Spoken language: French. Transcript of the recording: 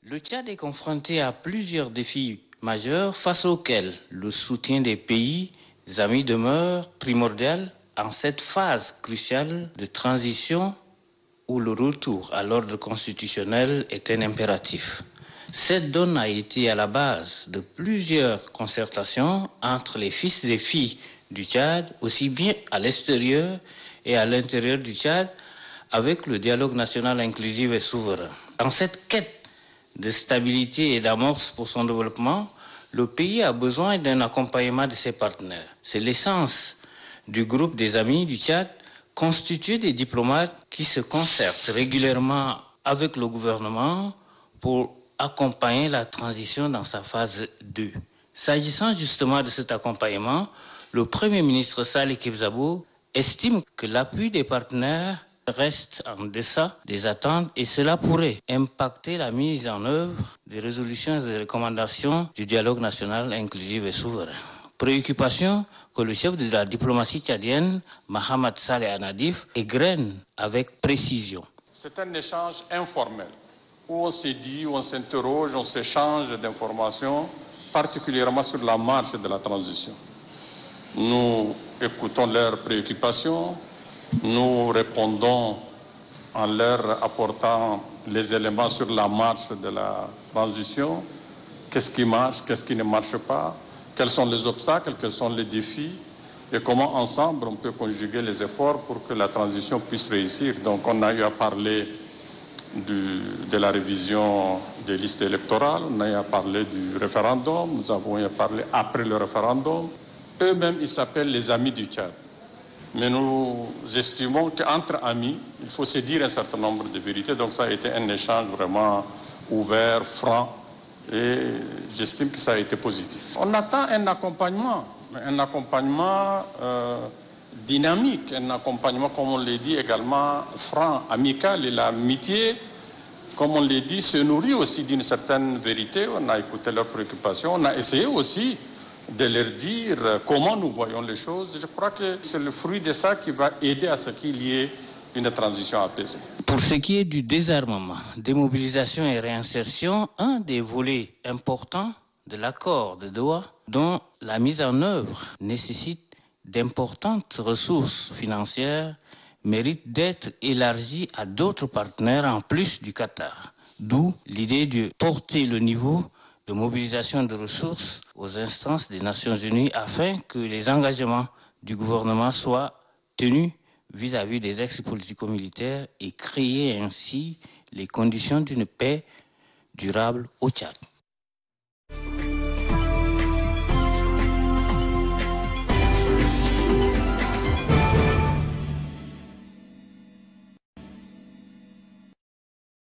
Le Tchad est confronté à plusieurs défis majeurs face auxquels le soutien des pays amis demeure primordial en cette phase cruciale de transition où le retour à l'ordre constitutionnel est un impératif. Cette donne a été à la base de plusieurs concertations entre les fils et filles du Tchad, aussi bien à l'extérieur et à l'intérieur du Tchad, avec le dialogue national inclusif et souverain. Dans cette quête de stabilité et d'amorce pour son développement, le pays a besoin d'un accompagnement de ses partenaires. C'est l'essence du groupe des amis du Tchad, constitué des diplomates qui se concertent régulièrement avec le gouvernement pour accompagner la transition dans sa phase 2. S'agissant justement de cet accompagnement, le Premier ministre Salih Kebzabo estime que l'appui des partenaires reste en deçà des attentes et cela pourrait impacter la mise en œuvre des résolutions et des recommandations du dialogue national inclusif et souverain. Préoccupation que le chef de la diplomatie tchadienne, Mohamed Saleh Anadif, égrène avec précision. C'est un échange informel où on se dit, où on s'interroge, on s'échange d'informations, particulièrement sur la marche de la transition. Nous écoutons leurs préoccupations, nous répondons en leur apportant les éléments sur la marche de la transition, qu'est-ce qui marche, qu'est-ce qui ne marche pas, quels sont les obstacles, quels sont les défis et comment ensemble on peut conjuguer les efforts pour que la transition puisse réussir. Donc on a eu à parler de la révision des listes électorales, on a eu à parler du référendum, nous avons eu à parler après le référendum. Eux-mêmes, ils s'appellent les amis du Tchad. Mais nous estimons qu'entre amis, il faut se dire un certain nombre de vérités. Donc ça a été un échange vraiment ouvert, franc, et j'estime que ça a été positif. On attend un accompagnement dynamique, un accompagnement, comme on l'a dit, également franc, amical. Et l'amitié, comme on l'a dit, se nourrit aussi d'une certaine vérité. On a écouté leurs préoccupations, on a essayé aussi de leur dire comment nous voyons les choses. Je crois que c'est le fruit de ça qui va aider à ce qu'il y ait une transition apaisée. Pour ce qui est du désarmement, démobilisation et réinsertion, un des volets importants de l'accord de Doha, dont la mise en œuvre nécessite d'importantes ressources financières, mérite d'être élargie à d'autres partenaires en plus du Qatar. D'où l'idée de porter le niveau de mobilisation de ressources aux instances des Nations Unies afin que les engagements du gouvernement soient tenus vis-à-vis des ex-politico-militaires et créer ainsi les conditions d'une paix durable au Tchad.